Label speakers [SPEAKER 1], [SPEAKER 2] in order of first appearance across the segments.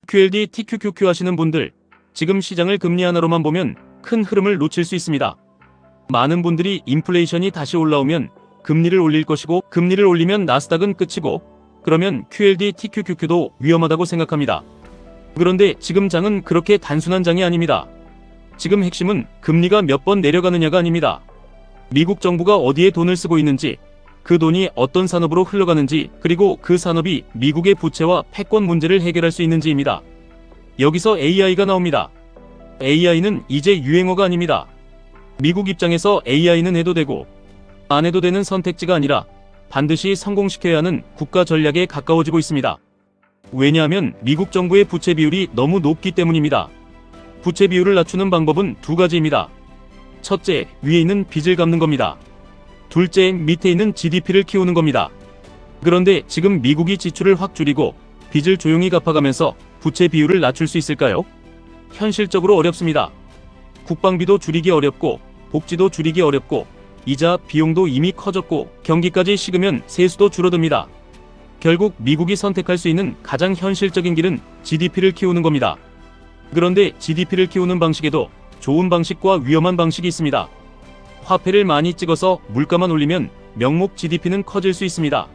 [SPEAKER 1] QLD, TQQQ 하시는 분들, 지금 시장을 금리 하나로만 보면 큰 흐름을 놓칠 수 있습니다. 많은 분들이 인플레이션이 다시 올라오면 금리를 올릴 것이고, 금리를 올리면 나스닥은 끝이고, 그러면 QLD, TQQQ도 위험하다고 생각합니다. 그런데 지금 장은 그렇게 단순한 장이 아닙니다. 지금 핵심은 금리가 몇 번 내려가느냐가 아닙니다. 미국 정부가 어디에 돈을 쓰고 있는지, 그 돈이 어떤 산업으로 흘러가는지, 그리고 그 산업이 미국의 부채와 패권 문제를 해결할 수 있는지입니다. 여기서 AI가 나옵니다. AI는 이제 유행어가 아닙니다. 미국 입장에서 AI는 해도 되고 안 해도 되는 선택지가 아니라 반드시 성공시켜야 하는 국가 전략에 가까워지고 있습니다. 왜냐하면 미국 정부의 부채 비율이 너무 높기 때문입니다. 부채 비율을 낮추는 방법은 두 가지입니다. 첫째, 위에 있는 빚을 갚는 겁니다. 둘째, 밑에 있는 GDP를 키우는 겁니다. 그런데 지금 미국이 지출을 확 줄이고 빚을 조용히 갚아가면서 부채 비율을 낮출 수 있을까요? 현실적으로 어렵습니다. 국방비도 줄이기 어렵고 복지도 줄이기 어렵고 이자 비용도 이미 커졌고 경기까지 식으면 세수도 줄어듭니다. 결국 미국이 선택할 수 있는 가장 현실적인 길은 GDP를 키우는 겁니다. 그런데 GDP를 키우는 방식에도 좋은 방식과 위험한 방식이 있습니다. 화폐를 많이 찍어서 물가만 올리면 명목 GDP는 커질 수 있습니다.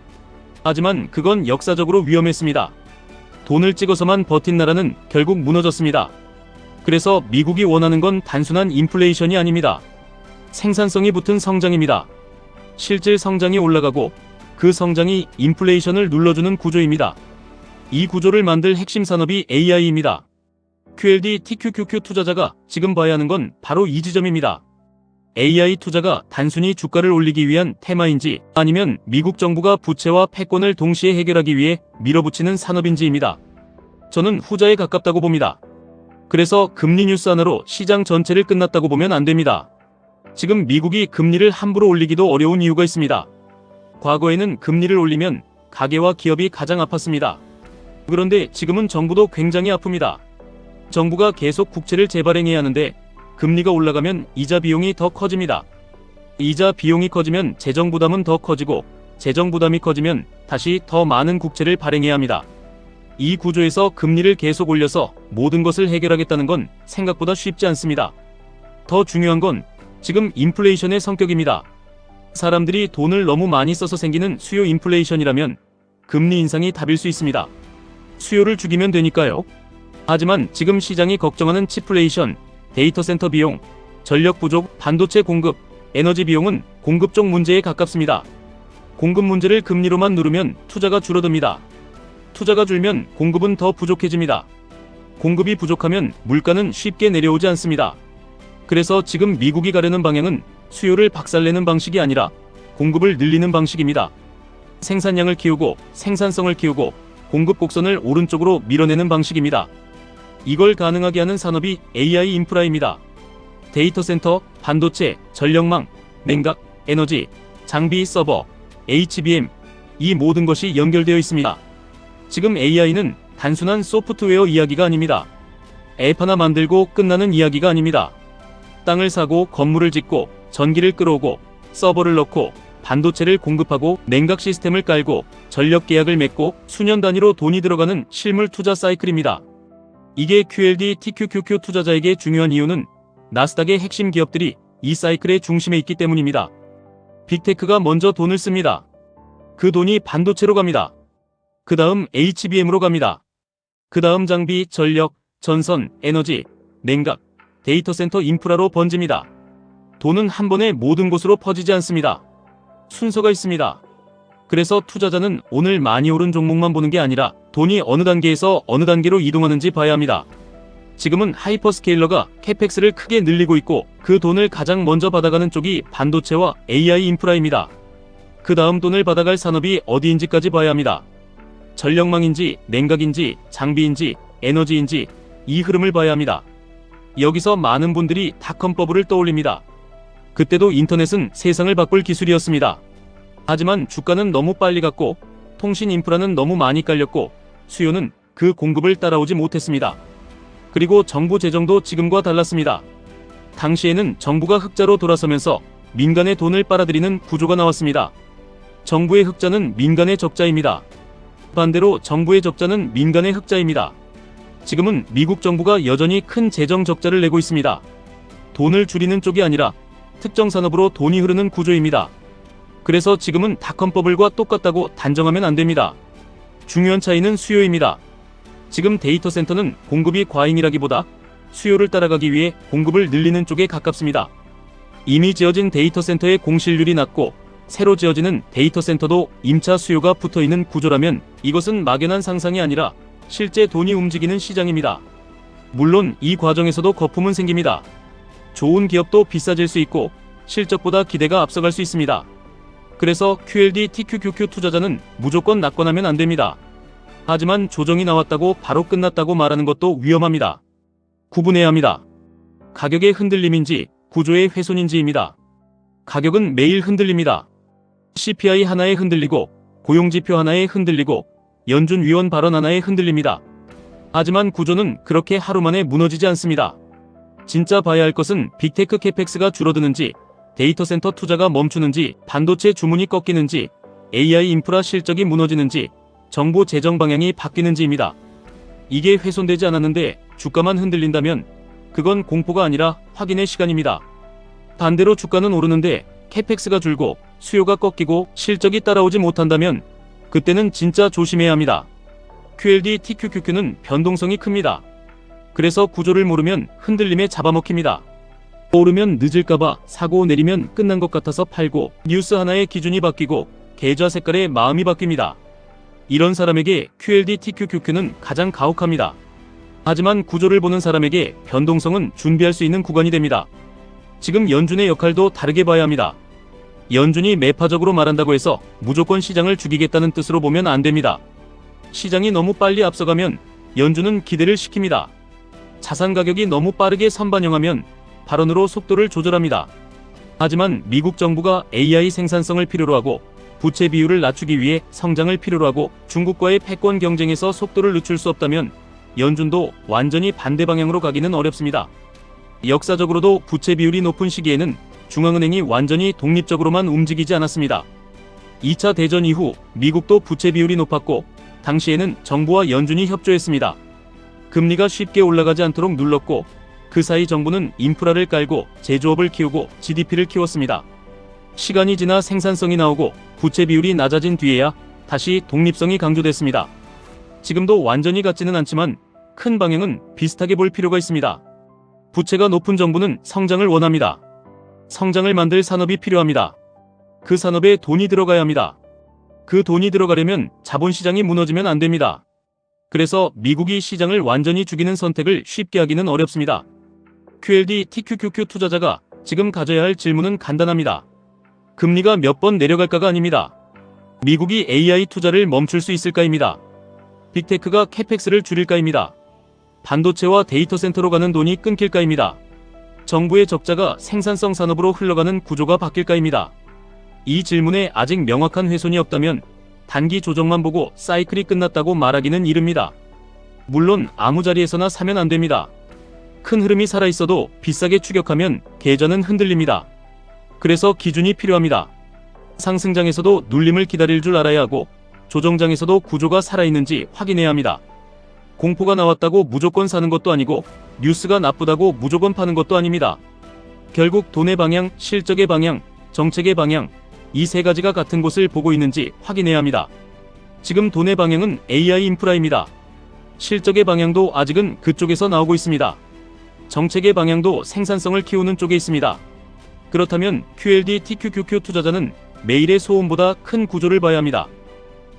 [SPEAKER 1] 하지만 그건 역사적으로 위험했습니다. 돈을 찍어서만 버틴 나라는 결국 무너졌습니다. 그래서 미국이 원하는 건 단순한 인플레이션이 아닙니다. 생산성이 붙은 성장입니다. 실질 성장이 올라가고 그 성장이 인플레이션을 눌러주는 구조입니다. 이 구조를 만들 핵심 산업이 AI입니다. QLD, TQQQ 투자자가 지금 봐야 하는 건 바로 이 지점입니다. AI 투자가 단순히 주가를 올리기 위한 테마인지 아니면 미국 정부가 부채와 패권을 동시에 해결하기 위해 밀어붙이는 산업인지입니다. 저는 후자에 가깝다고 봅니다. 그래서 금리 뉴스 하나로 시장 전체를 끝났다고 보면 안 됩니다. 지금 미국이 금리를 함부로 올리기도 어려운 이유가 있습니다. 과거에는 금리를 올리면 가계와 기업이 가장 아팠습니다. 그런데 지금은 정부도 굉장히 아픕니다. 정부가 계속 국채를 재발행해야 하는데 금리가 올라가면 이자 비용이 더 커집니다. 이자 비용이 커지면 재정 부담은 더 커지고 재정 부담이 커지면 다시 더 많은 국채를 발행해야 합니다. 이 구조에서 금리를 계속 올려서 모든 것을 해결하겠다는 건 생각보다 쉽지 않습니다. 더 중요한 건 지금 인플레이션의 성격입니다. 사람들이 돈을 너무 많이 써서 생기는 수요 인플레이션이라면 금리 인상이 답일 수 있습니다. 수요를 죽이면 되니까요. 하지만 지금 시장이 걱정하는 치플레이션, 데이터 센터 비용, 전력 부족, 반도체 공급, 에너지 비용은 공급 쪽 문제에 가깝습니다. 공급 문제를 금리로만 누르면 투자가 줄어듭니다. 투자가 줄면 공급은 더 부족해집니다. 공급이 부족하면 물가는 쉽게 내려오지 않습니다. 그래서 지금 미국이 가려는 방향은 수요를 박살내는 방식이 아니라 공급을 늘리는 방식입니다. 생산량을 키우고 생산성을 키우고 공급 곡선을 오른쪽으로 밀어내는 방식입니다. 이걸 가능하게 하는 산업이 AI 인프라입니다. 데이터 센터, 반도체, 전력망, 냉각, 에너지, 장비, 서버, HBM, 이 모든 것이 연결되어 있습니다. 지금 AI는 단순한 소프트웨어 이야기가 아닙니다. 앱 하나 만들고 끝나는 이야기가 아닙니다. 땅을 사고 건물을 짓고 전기를 끌어오고 서버를 넣고 반도체를 공급하고 냉각 시스템을 깔고 전력 계약을 맺고 수년 단위로 돈이 들어가는 실물 투자 사이클입니다. 이게 QLD, TQQQ 투자자에게 중요한 이유는 나스닥의 핵심 기업들이 이 사이클의 중심에 있기 때문입니다. 빅테크가 먼저 돈을 씁니다. 그 돈이 반도체로 갑니다. 그 다음 HBM으로 갑니다. 그 다음 장비, 전력, 전선, 에너지, 냉각, 데이터 센터 인프라로 번집니다. 돈은 한 번에 모든 곳으로 퍼지지 않습니다. 순서가 있습니다. 그래서 투자자는 오늘 많이 오른 종목만 보는 게 아니라 돈이 어느 단계에서 어느 단계로 이동하는지 봐야 합니다. 지금은 하이퍼스케일러가 캐펙스를 크게 늘리고 있고 그 돈을 가장 먼저 받아가는 쪽이 반도체와 AI 인프라입니다. 그 다음 돈을 받아갈 산업이 어디인지까지 봐야 합니다. 전력망인지 냉각인지 장비인지 에너지인지 이 흐름을 봐야 합니다. 여기서 많은 분들이 닷컴 버블을 떠올립니다. 그때도 인터넷은 세상을 바꿀 기술이었습니다. 하지만 주가는 너무 빨리 갔고 통신 인프라는 너무 많이 깔렸고 수요는 그 공급을 따라오지 못했습니다. 그리고 정부 재정도 지금과 달랐습니다. 당시에는 정부가 흑자로 돌아서면서 민간의 돈을 빨아들이는 구조가 나왔습니다. 정부의 흑자는 민간의 적자입니다. 반대로 정부의 적자는 민간의 흑자입니다. 지금은 미국 정부가 여전히 큰 재정 적자를 내고 있습니다. 돈을 줄이는 쪽이 아니라 특정 산업으로 돈이 흐르는 구조입니다. 그래서 지금은 닷컴버블과 똑같다고 단정하면 안 됩니다. 중요한 차이는 수요입니다. 지금 데이터 센터는 공급이 과잉이라기보다 수요를 따라가기 위해 공급을 늘리는 쪽에 가깝습니다. 이미 지어진 데이터 센터의 공실률이 낮고 새로 지어지는 데이터 센터도 임차 수요가 붙어있는 구조라면 이것은 막연한 상상이 아니라 실제 돈이 움직이는 시장입니다. 물론 이 과정에서도 거품은 생깁니다. 좋은 기업도 비싸질 수 있고 실적보다 기대가 앞서갈 수 있습니다. 그래서 QLD TQQQ 투자자는 무조건 낙관하면 안 됩니다. 하지만 조정이 나왔다고 바로 끝났다고 말하는 것도 위험합니다. 구분해야 합니다. 가격의 흔들림인지 구조의 훼손인지입니다. 가격은 매일 흔들립니다. CPI 하나에 흔들리고 고용지표 하나에 흔들리고 연준 위원 발언 하나에 흔들립니다. 하지만 구조는 그렇게 하루 만에 무너지지 않습니다. 진짜 봐야 할 것은 빅테크 캐펙스가 줄어드는지, 데이터 센터 투자가 멈추는지, 반도체 주문이 꺾이는지, AI 인프라 실적이 무너지는지, 정부 재정 방향이 바뀌는지입니다. 이게 훼손되지 않았는데 주가만 흔들린다면 그건 공포가 아니라 확인의 시간입니다. 반대로 주가는 오르는데 캐펙스가 줄고 수요가 꺾이고 실적이 따라오지 못한다면 그때는 진짜 조심해야 합니다. QLD TQQQ는 변동성이 큽니다. 그래서 구조를 모르면 흔들림에 잡아먹힙니다. 오르면 늦을까봐 사고 내리면 끝난 것 같아서 팔고 뉴스 하나의 기준이 바뀌고 계좌 색깔의 마음이 바뀝니다. 이런 사람에게 QLD TQQQ는 가장 가혹합니다. 하지만 구조를 보는 사람에게 변동성은 준비할 수 있는 구간이 됩니다. 지금 연준의 역할도 다르게 봐야 합니다. 연준이 매파적으로 말한다고 해서 무조건 시장을 죽이겠다는 뜻으로 보면 안 됩니다. 시장이 너무 빨리 앞서가면 연준은 기대를 시킵니다. 자산 가격이 너무 빠르게 선반영하면 발언으로 속도를 조절합니다. 하지만 미국 정부가 AI 생산성을 필요로 하고 부채 비율을 낮추기 위해 성장을 필요로 하고 중국과의 패권 경쟁에서 속도를 늦출 수 없다면 연준도 완전히 반대 방향으로 가기는 어렵습니다. 역사적으로도 부채 비율이 높은 시기에는 중앙은행이 완전히 독립적으로만 움직이지 않았습니다. 2차 대전 이후 미국도 부채 비율이 높았고 당시에는 정부와 연준이 협조했습니다. 금리가 쉽게 올라가지 않도록 눌렀고 그 사이 정부는 인프라를 깔고 제조업을 키우고 GDP를 키웠습니다. 시간이 지나 생산성이 나오고 부채 비율이 낮아진 뒤에야 다시 독립성이 강조됐습니다. 지금도 완전히 같지는 않지만 큰 방향은 비슷하게 볼 필요가 있습니다. 부채가 높은 정부는 성장을 원합니다. 성장을 만들 산업이 필요합니다. 그 산업에 돈이 들어가야 합니다. 그 돈이 들어가려면 자본시장이 무너지면 안 됩니다. 그래서 미국이 시장을 완전히 죽이는 선택을 쉽게 하기는 어렵습니다. QLD TQQQ 투자자가 지금 가져야 할 질문은 간단합니다. 금리가 몇 번 내려갈까가 아닙니다. 미국이 AI 투자를 멈출 수 있을까입니다. 빅테크가 캐펙스를 줄일까입니다. 반도체와 데이터 센터로 가는 돈이 끊길까입니다. 정부의 적자가 생산성 산업으로 흘러가는 구조가 바뀔까입니다. 이 질문에 아직 명확한 훼손이 없다면 단기 조정만 보고 사이클이 끝났다고 말하기는 이릅니다. 물론 아무 자리에서나 사면 안 됩니다. 큰 흐름이 살아있어도 비싸게 추격하면 계좌는 흔들립니다. 그래서 기준이 필요합니다. 상승장에서도 눌림을 기다릴 줄 알아야 하고 조정장에서도 구조가 살아있는지 확인해야 합니다. 공포가 나왔다고 무조건 사는 것도 아니고 뉴스가 나쁘다고 무조건 파는 것도 아닙니다. 결국 돈의 방향, 실적의 방향, 정책의 방향, 이 세 가지가 같은 곳을 보고 있는지 확인해야 합니다. 지금 돈의 방향은 AI 인프라입니다. 실적의 방향도 아직은 그쪽에서 나오고 있습니다. 정책의 방향도 생산성을 키우는 쪽에 있습니다. 그렇다면 QLD TQQQ 투자자는 매일의 소음보다 큰 구조를 봐야 합니다.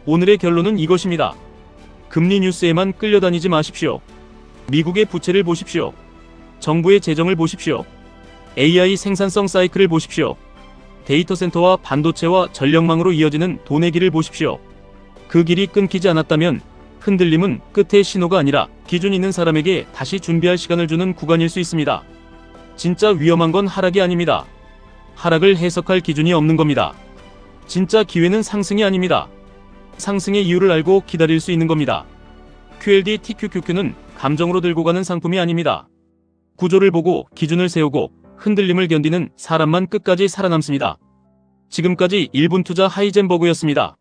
[SPEAKER 1] 오늘의 결론은 이것입니다. 금리 뉴스에만 끌려다니지 마십시오. 미국의 부채를 보십시오. 정부의 재정을 보십시오. AI 생산성 사이클을 보십시오. 데이터 센터와 반도체와 전력망으로 이어지는 돈의 길을 보십시오. 그 길이 끊기지 않았다면 흔들림은 끝의 신호가 아니라 기준 있는 사람에게 다시 준비할 시간을 주는 구간일 수 있습니다. 진짜 위험한 건 하락이 아닙니다. 하락을 해석할 기준이 없는 겁니다. 진짜 기회는 상승이 아닙니다. 상승의 이유를 알고 기다릴 수 있는 겁니다. QLD TQQQ는 감정으로 들고 가는 상품이 아닙니다. 구조를 보고 기준을 세우고 흔들림을 견디는 사람만 끝까지 살아남습니다. 지금까지 1분 투자 하이젠버그였습니다.